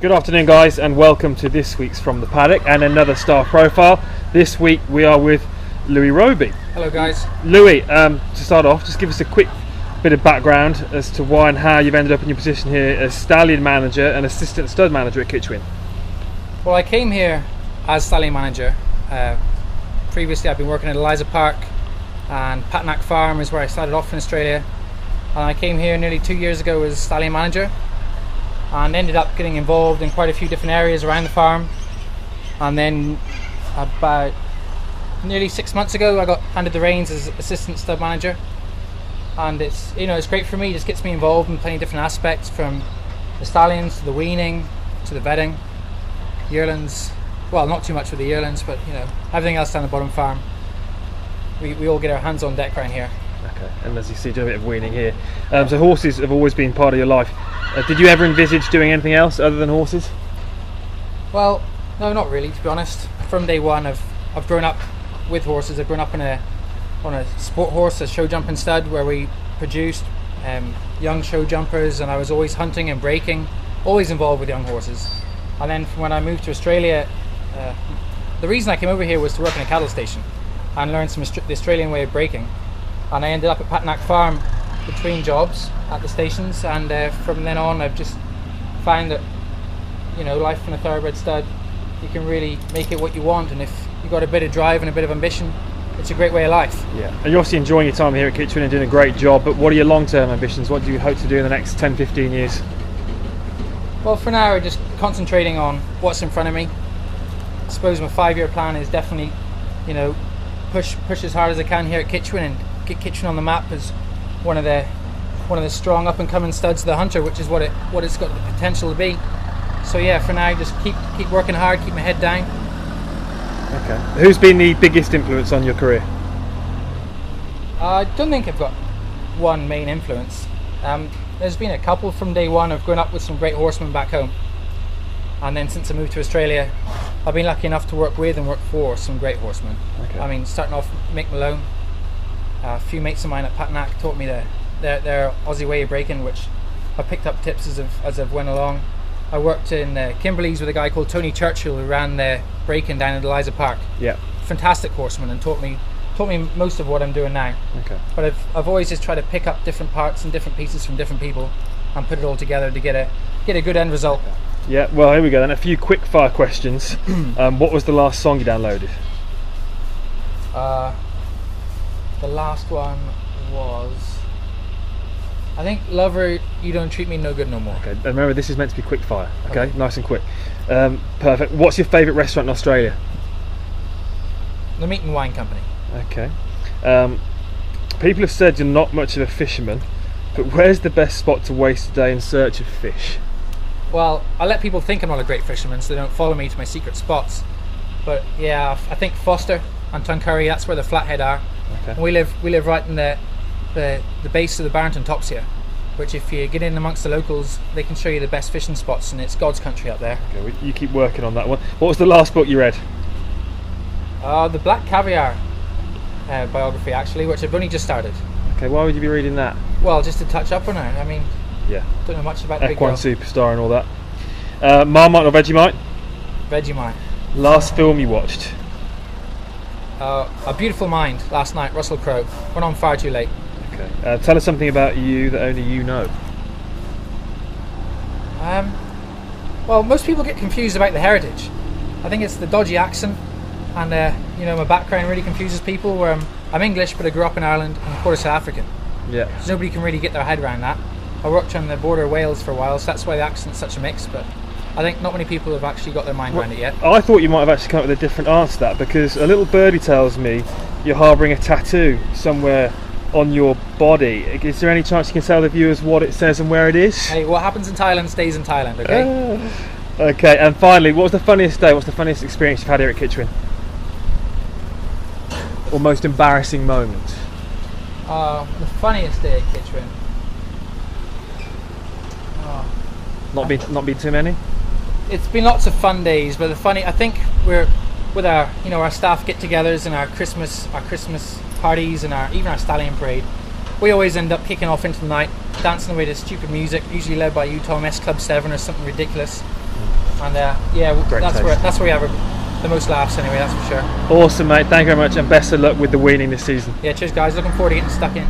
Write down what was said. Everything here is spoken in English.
Good afternoon, guys, and welcome to this week's From the Paddock and another star profile. This week we are with Louis Robey. Hello, guys. Louis, to start off, just give us a quick bit of background as to why and how you've ended up in your position here as stallion manager and assistant stud manager at Kitchwin. Well, I came here as stallion manager. Previously, I've been working at Eliza Park, and Patnack Farm is where I started off in Australia. And I came here nearly 2 years ago as stallion manager, and ended up getting involved in quite a few different areas around the farm. And then about nearly 6 months ago I got handed the reins as assistant stud manager, and it's great for me. It just gets me involved in plenty of different aspects, from the stallions to the weaning to the bedding, yearlings. Well, not too much with the yearlings, but everything else down the bottom farm. We all get our hands on deck around here. Okay, and as you see, do a bit of weaning here. So horses have always been part of your life. Did you ever envisage doing anything else other than horses? Well, no, not really, to be honest. From day one, I've grown up with horses. I've grown up on a sport horse, a show jumping stud, where we produced young show jumpers, and I was always hunting and breaking, always involved with young horses. And then when I moved to Australia, the reason I came over here was to work in a cattle station and learn the Australian way of breaking. And I ended up at Patnack Farm between jobs at the stations, and from then on I've just found that life in a thoroughbred stud, you can really make it what you want, and if you've got a bit of drive and a bit of ambition, it's a great way of life. Yeah, and you're obviously enjoying your time here at Kitchwin and doing a great job, but what are your long-term ambitions? What do you hope to do in the next 10-15 years? Well, for now we're just concentrating on what's in front of me. I suppose my 5-year plan is definitely push as hard as I can here at Kitchwin and get Kitchwin on the map as one of the strong up and coming studs of the hunter, which is what it's got the potential to be. So yeah, for now just keep working hard, keep my head down. Okay. Who's been the biggest influence on your career? I don't think I've got one main influence. There's been a couple from day one. I've grown up with some great horsemen back home, and then since I moved to Australia, I've been lucky enough to work with and work for some great horsemen. Okay. I mean, starting off Mick Malone, a few mates of mine at Patnack taught me their Aussie way of breaking, which I picked up tips as I've went along. I worked in Kimberley's with a guy called Tony Churchill, who ran the breaking down at Eliza Park. Yeah, fantastic horseman, and taught me most of what I'm doing now. Okay. But I've always just tried to pick up different parts and different pieces from different people and put it all together to get a good end result. Yeah, well, here we go then. A few quick fire questions. What was the last song you downloaded? The last one was, I think, Lover, You Don't Treat Me No Good No More. Okay, and remember this is meant to be quick fire, okay? Nice and quick. Perfect. What's your favourite restaurant in Australia? The Meat and Wine Company. Okay. People have said you're not much of a fisherman, but where's the best spot to waste a day in search of fish? Well, I let people think I'm not a great fisherman, so they don't follow me to my secret spots. But yeah, I think Foster and Tuncurry, that's where the flathead are. Okay. And we live right in the base of the Barrington Tops here, which if you get in amongst the locals, they can show you the best fishing spots, and it's God's country up there. Okay, well, you keep working on that one. What was the last book you read? The Black Caviar biography, actually, which I've only just started. Okay, why would you be reading that? Well, just to touch up on her. I mean, yeah, don't know much about the big Equine girl. Superstar and all that. Marmite or Vegemite? Vegemite. Last film you watched? A Beautiful Mind, last night, Russell Crowe. Went on far too late. Okay. Tell us something about you that only you know. Well, most people get confused about the heritage. I think it's the dodgy accent, and my background really confuses people, where I'm English, but I grew up in Ireland and quarter South African. Yeah. So nobody can really get their head around that. I worked on the border of Wales for a while, so that's why the accent's such a mix, but I think not many people have actually got their mind around it yet. I thought you might have actually come up with a different answer to that, because a little birdie tells me you're harbouring a tattoo somewhere on your body. Is there any chance you can tell the viewers what it says and where it is? Hey, what happens in Thailand stays in Thailand, okay? Okay, and finally, what was the funniest day, what's the funniest experience you've had here at Kitchwin? Or most embarrassing moment? The funniest day at Kitchwin? Not been too many? It's been lots of fun days, but I think we're with our staff get-togethers and our Christmas parties and even our stallion parade. we always end up kicking off into the night, dancing away to stupid music, usually led by you, Tom, S Club 7 or something ridiculous. And that's where we have the most laughs anyway, that's for sure. Awesome, mate. Thank you very much, and best of luck with the weaning this season. Yeah, cheers guys, looking forward to getting stuck in.